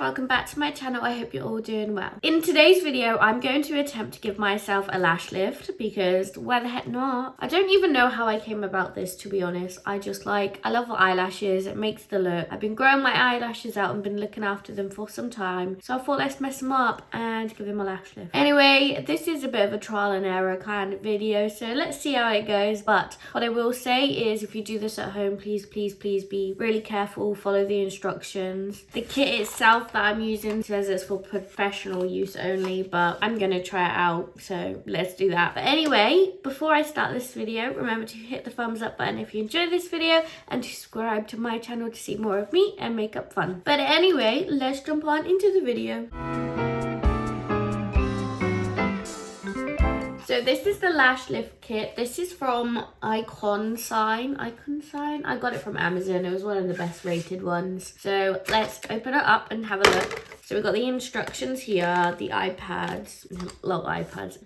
welcome back to my channel. I hope you're all doing well. In today's video, I'm going to attempt to give myself a lash lift because why the heck not? I don't even know how I came about this, to be honest. I love eyelashes. It makes the look. I've been growing my eyelashes out and been looking after them for some time. So I thought let's mess them up and give them a lash lift. Anyway, this is a bit of a trial and error kind of video. So let's see how it goes. But what I will say is if you do this at home, please be really careful. Follow the instructions. The kit itself that I'm using says it's for professional use only, but I'm gonna try it out, so let's do that. But anyway, before I start this video, remember to hit the thumbs up button if you enjoyed this video and to subscribe to my channel to see more of me and makeup fun. But anyway, let's jump on into the video. So this is the lash lift kit. This is from Icon Sign. I got it from Amazon. It was one of the best rated ones. So let's open it up and have a look. So we've got the instructions here, the iPads,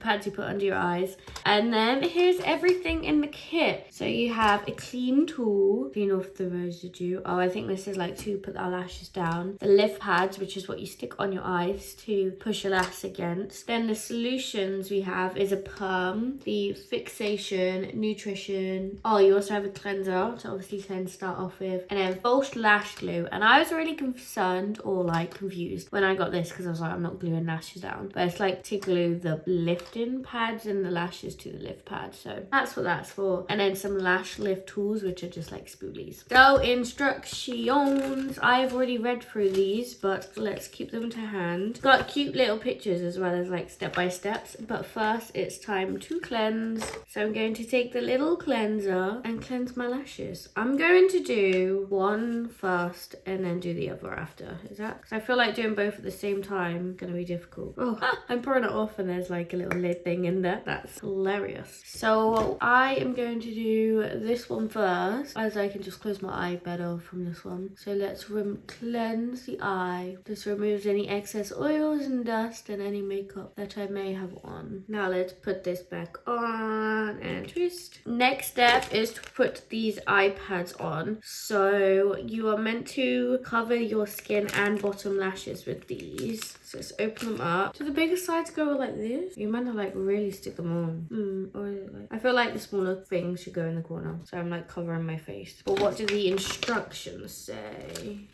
pads you put under your eyes. And then here's everything in the kit. So you have a clean tool, clean off the residue. Oh, I think this is like to put our lashes down. The lift pads, which is what you stick on your eyes to push your lash against. Then the solutions we have is a perm, the fixation, nutrition. Oh, you also have a cleanser to obviously start off with. And then false lash glue. And I was really concerned or like confused when I got this because I was like, I'm not gluing lashes down. But it's like to glue the lifting pads and the lashes to the lift pad. So that's what that's for. And then some lash lift tools, which are just like spoolies. So instructions. I've already read through these, but let's keep them to hand. Got cute little pictures as well as like step-by-steps. But first it's time to cleanse. So I'm going to take the little cleanser and cleanse my lashes. I'm going to do one first and then do the other after. Is that? Because I feel like doing both at the same time gonna be difficult. Oh, I'm pouring it off and there's like a little lid thing in there. That's hilarious. So I am going to do this one first, as I can just close my eye better from this one. So let's cleanse the eye. This removes any excess oils and dust and any makeup that I may have on. Now let's put this back on and twist. Next step is to put these eye pads on. So you are meant to cover your skin and bottom lashes with these. So let's open them up. Do the bigger sides go like this? You might not like really stick them on. Or is it like... I feel like the smaller things should go in the corner. So I'm like covering my face. But what do the instructions say?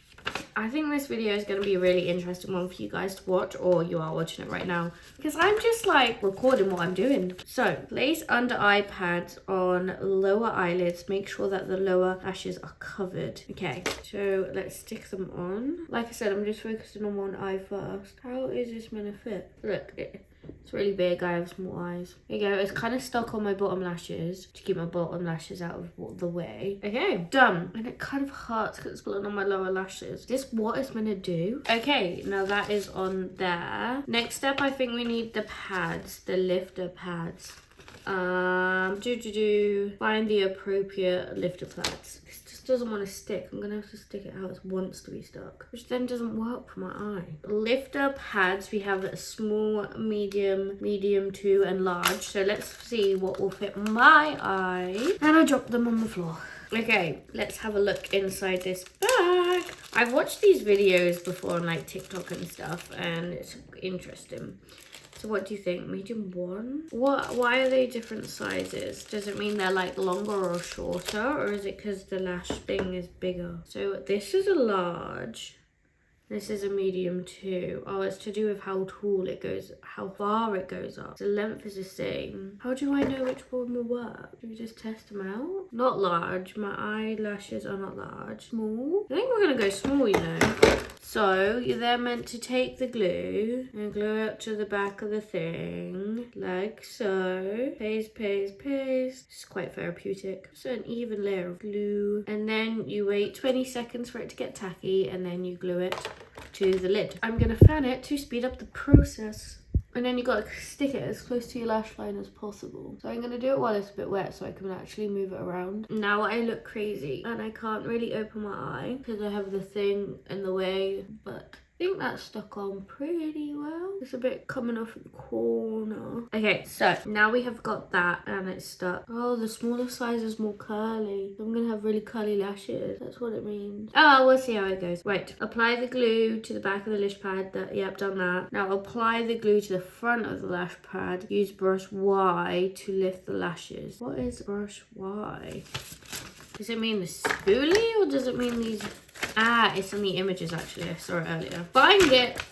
I think this video is going to be a really interesting one for you guys to watch, or you are watching it right now, because I'm just like recording what I'm doing. So place under eye pads on lower eyelids. Make sure that the lower lashes are covered. Okay, so let's stick them on. Like I said, I'm just focusing on one eye first. How is this meant to fit? Look, it's really big. I have small eyes. There you go. It's kind of stuck on my bottom lashes to keep my bottom lashes out of the way. Okay, done. And it kind of hurts because it's pulling on my lower lashes. Is this what it's meant to do? Okay, now that is on there. Next step, I think we need the pads, the lifter pads. Find the appropriate lifter pads. Doesn't want to stick. I'm gonna have to stick it how it wants to be stuck, which then doesn't work for my eye. Lifter pads, we have a small, medium, medium 2 and large. So let's see what will fit my eye. And I dropped them on the floor. Okay, let's have a look inside this bag. I've watched these videos before on like TikTok and stuff, and it's interesting. So what do you think? Medium 1? Why are they different sizes? Does it mean they're like longer or shorter? Or is it because the lash thing is bigger? So this is a large. This is a medium 2. Oh, it's to do with how tall it goes, how far it goes up. The length is the same. How do I know which one will work? Do we just test them out? Not large. My eyelashes are not large. Small? I think we're going to go small, you know. So you're then meant to take the glue and glue it up to the back of the thing, like so. Paste. It's quite therapeutic. Just an even layer of glue. And then you wait 20 seconds for it to get tacky, and then you glue it to the lid. I'm gonna fan it to speed up the process. And then you gotta stick it as close to your lash line as possible. So I'm gonna do it while it's a bit wet so I can actually move it around. Now I look crazy and I can't really open my eye because I have the thing in the way, but think that's stuck on pretty well. It's a bit coming off at the corner. Okay, so now we have got that and it's stuck. Oh, the smaller size is more curly. I'm gonna have really curly lashes. That's what it means. Oh, we'll see how it goes. Right, apply the glue to the back of the lash pad. Yep, done that. Now apply the glue to the front of the lash pad. Use brush Y to lift the lashes. What is brush Y? Does it mean the spoolie or does it mean these? Ah, it's in the images actually. I saw it earlier. Find it.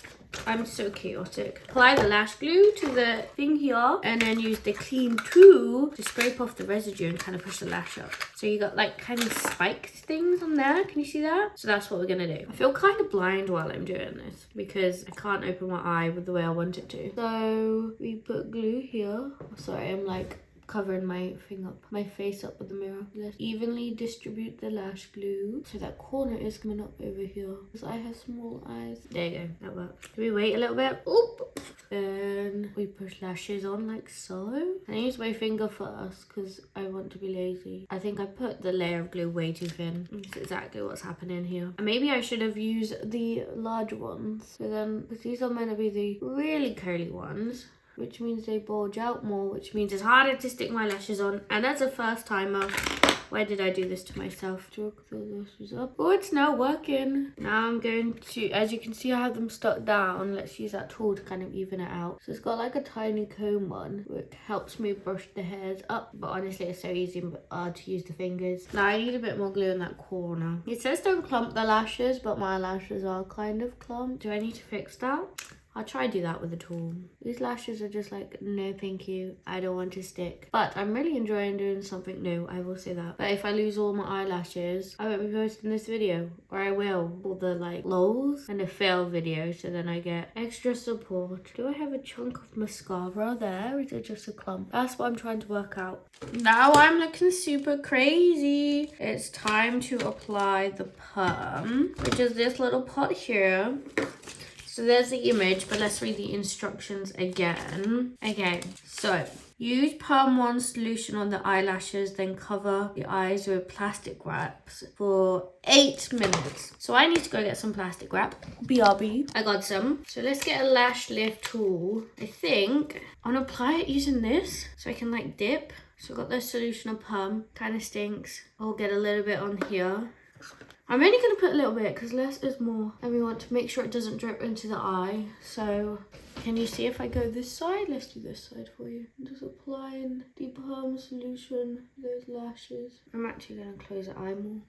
I'm so chaotic. Apply the lash glue to the thing here and then use the clean tool to scrape off the residue and kind of push the lash up. So you got like kind of spiked things on there. Can you see that? So that's what we're gonna do. I feel kind of blind while I'm doing this because I can't open my eye with the way I want it to. So we put glue here. Sorry, I'm like covering my face up with the mirror. Let's evenly distribute the lash glue so that corner is coming up over here because I have small eyes. There you go, that works. Do we wait a little bit? Oop. Then we push lashes on like so. I use my finger first because I want to be lazy. I think I put the layer of glue way too thin. That's exactly what's happening here. And maybe I should have used the large ones. So then, because these are meant to be the really curly ones, which means they bulge out more, which means it's harder to stick my lashes on. And as a first timer, why did I do this to myself? Drag the lashes up. Oh, it's now working. Now I'm going to, as you can see, I have them stuck down. Let's use that tool to kind of even it out. So it's got like a tiny comb one, which helps me brush the hairs up. But honestly, it's so easy to use the fingers. Now I need a bit more glue in that corner. It says don't clump the lashes, but my lashes are kind of clumped. Do I need to fix that? I'll try to do that with a tool. These lashes are just like, no thank you, I don't want to stick. But I'm really enjoying doing something new, I will say that. But if I lose all my eyelashes, I won't be posting this video. Or I will, all the like lows and the fail video, so then I get extra support. Do I have a chunk of mascara there, or is it just a clump? That's what I'm trying to work out. Now I'm looking super crazy. It's time to apply the perm, which is this little pot here. So there's the image, but let's read the instructions again. Okay, so use Perm 1 solution on the eyelashes, then cover the eyes with plastic wraps for 8 minutes. So I need to go get some plastic wrap. BRB. I got some. So let's get a lash lift tool. I think I'm gonna apply it using this so I can like dip. So I got the solution of Perm. Kind of stinks. I'll get a little bit on here. I'm only going to put a little bit because less is more. And we want to make sure it doesn't drip into the eye. So can you see if I go this side? Let's do this side for you. I'm just applying the perm solution to those lashes. I'm actually going to close the eye more.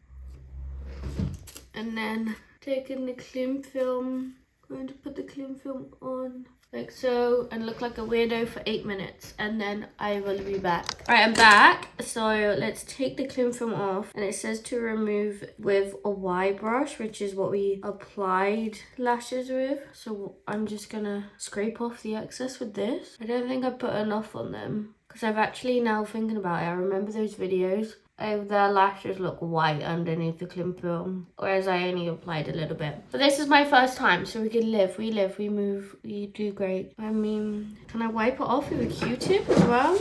And then taking the cling film. Going to put the cling film on like so and look like a weirdo for 8 minutes, and then I will be back. Right, I'm back. So let's take the cling film off, and it says to remove with a Y brush, which is what we applied lashes with. So I'm just gonna scrape off the excess with this. I don't think I put enough on them because I've actually, now thinking about it, I remember those videos. Their lashes look white underneath the cling film, whereas I only applied a little bit. But this is my first time, so we can live, we move, we do great. I mean, can I wipe it off with a Q-tip as well?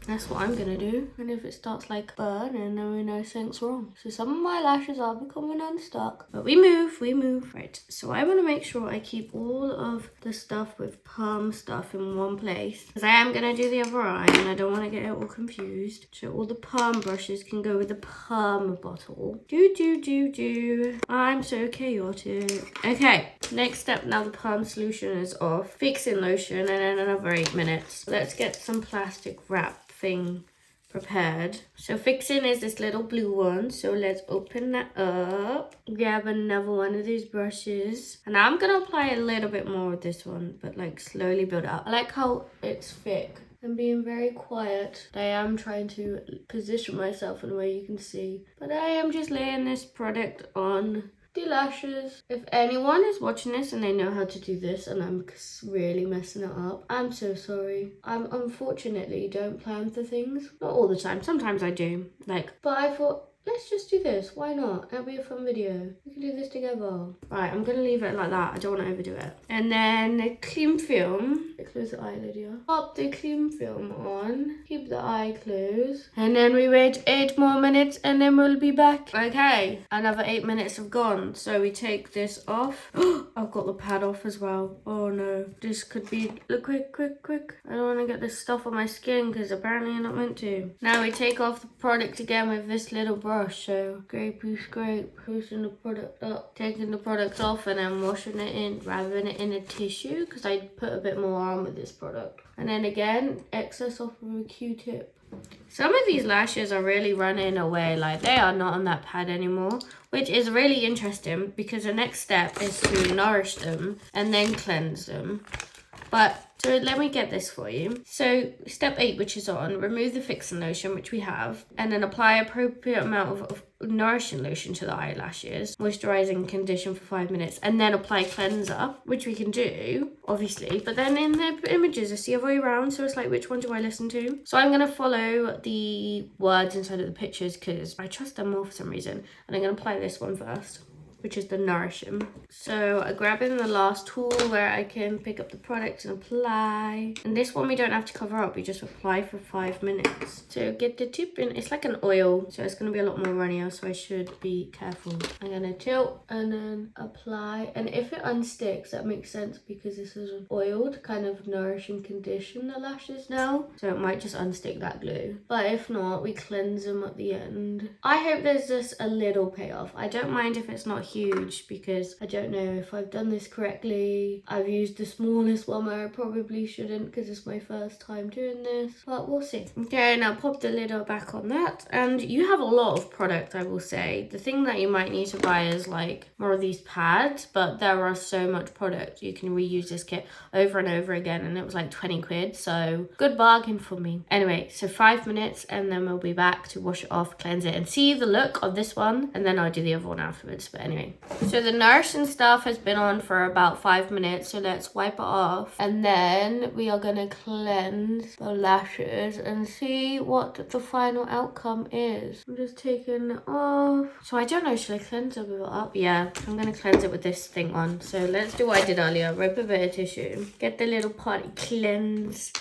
That's what I'm gonna do. And if it starts like burning, then we know something's wrong. So some of my lashes are becoming unstuck. But we move. Right, so I wanna make sure I keep all of the stuff with perm stuff in one place, because I am gonna do the other eye and I don't wanna get it all confused. So all the perm brushes can go with the perm bottle. I'm so chaotic. Okay, next step, now the perm solution is off. Fixing lotion and then another 8 minutes. Let's get some plastic wrap thing prepared. So fixing is this little blue one, so let's open that up, grab another one of these brushes, and I'm gonna apply a little bit more with this one, but like slowly build up. I like how it's thick. I'm being very quiet. I am trying to position myself in a way you can see, but I am just laying this product on the lashes. If anyone is watching this and they know how to do this and I'm really messing it up, I'm so sorry. I unfortunately don't plan for things. Not all the time. Sometimes I do. But I thought, let's just do this. Why not? It'll be a fun video. We can do this together. Right, I'm going to leave it like that. I don't want to overdo it. And then the cling film. The Wait, close the eyelid, yeah. Pop the cling film on. Keep the eye closed. And then we wait 8 more minutes and then we'll be back. Okay, another 8 minutes have gone. So we take this off. I've got the pad off as well. Oh no, this could be, look, quick. I don't want to get this stuff on my skin because apparently you're not meant to. Now we take off the product again with this little brush. So scrape, pushing the product up, taking the product off and then washing it in, wrapping it in a tissue because I put a bit more on with this product. And then again, excess off with a Q-tip. Some of these lashes are really running away, like they are not on that pad anymore, which is really interesting because the next step is to nourish them and then cleanse them. But so let me get this for you. So step 8, which is on, remove the fixing lotion, which we have, and then apply appropriate amount of nourishing lotion to the eyelashes, moisturize and condition for 5 minutes, and then apply cleanser, which we can do, obviously. But then in the images, it's the other way around. So it's like, which one do I listen to? So I'm going to follow the words inside of the pictures because I trust them more for some reason. And I'm going to apply this one first, which is the nourishing. So I grab in the last tool where I can pick up the product and apply. And this one we don't have to cover up, we just apply for 5 minutes. So get the tip in, it's like an oil, so it's gonna be a lot more runnier, so I should be careful. I'm gonna tilt and then apply. And if it unsticks, that makes sense because this is an oil to kind of nourish and condition the lashes now. So it might just unstick that glue. But if not, we cleanse them at the end. I hope there's just a little payoff. I don't mind if it's not huge because I don't know if I've done this correctly. I've used the smallest one where I probably shouldn't because it's my first time doing this, but we'll see. Okay, now pop the lid back on that, and you have a lot of product, I will say. The thing that you might need to buy is like more of these pads, but there are so much product. You can reuse this kit over and over again, and it was like 20 quid, so good bargain for me. Anyway, so 5 minutes and then we'll be back to wash it off, cleanse it, and see the look of this one, and then I'll do the other one afterwards. But anyway, so the nourishing stuff has been on for about 5 minutes, so let's wipe it off, and then we are gonna cleanse the lashes and see what the final outcome is. I'm just taking it off. So I don't know, should I cleanse it with it up? Yeah, I'm gonna cleanse it with this thing on. So let's do what I did earlier. Rip a bit of tissue, get the little potty cleanse.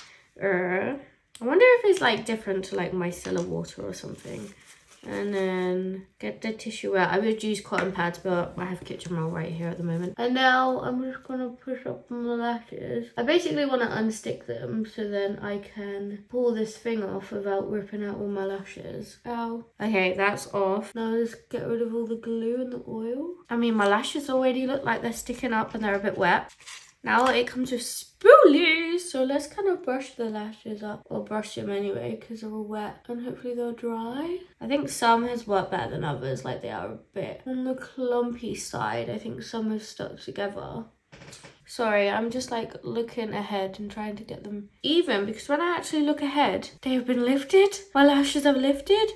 I wonder if it's like different to like micellar water or something. And then get the tissue out. I would use cotton pads, but I have kitchen roll right here at the moment. And now I'm just gonna push up on the lashes. I basically want to unstick them so then I can pull this thing off without ripping out all my lashes. Ow. Okay, that's off. Now just get rid of all the glue and the oil. I mean, my lashes already look like they're sticking up and they're a bit wet. Now it comes with spoolies, so let's kind of brush the lashes up, or brush them anyway because they're all wet and hopefully they'll dry. I think some has worked better than others, like they are a bit on the clumpy side. I think some have stuck together. Sorry, I'm just like looking ahead and trying to get them even because when I actually look ahead, they've been lifted. My lashes have lifted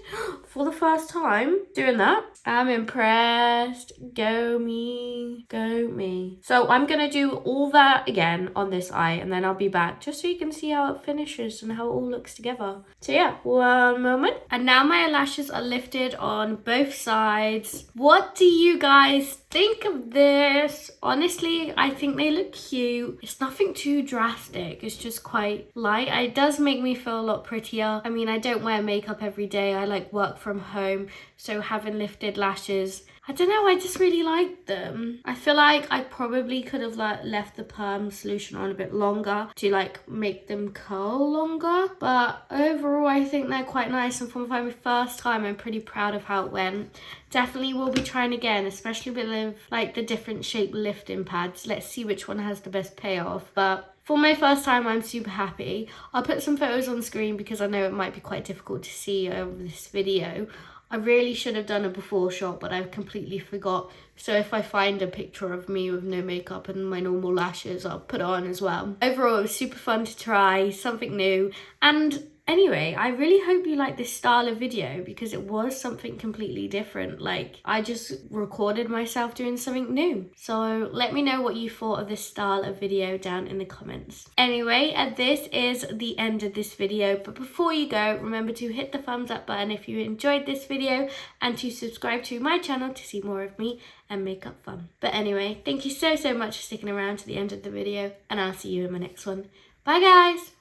for the first time doing that. I'm impressed. Go me, go me. So I'm going to do all that again on this eye and then I'll be back just so you can see how it finishes and how it all looks together. So yeah, one moment. And now my lashes are lifted on both sides. What do you guys think of this? Honestly, I think they look cute. It's nothing too drastic. It's just quite light. It does make me feel a lot prettier. I mean, I don't wear makeup every day. I like work from home. So having lifted lashes, I don't know, I just really like them. I feel like I probably could have like left the perm solution on a bit longer to like make them curl longer. But overall, I think they're quite nice. And for my first time, I'm pretty proud of how it went. Definitely will be trying again, especially with like the different shape lifting pads. Let's see which one has the best payoff. But for my first time, I'm super happy. I'll put some photos on screen because I know it might be quite difficult to see over this video. I really should have done a before shot, but I completely forgot. So if I find a picture of me with no makeup and my normal lashes, I'll put it on as well. Overall, it was super fun to try, something new. And anyway, I really hope you like this style of video because it was something completely different. Like, I just recorded myself doing something new. So let me know what you thought of this style of video down in the comments. Anyway, this is the end of this video. But before you go, remember to hit the thumbs up button if you enjoyed this video and to subscribe to my channel to see more of me and makeup fun. But anyway, thank you so much for sticking around to the end of the video and I'll see you in my next one. Bye, guys.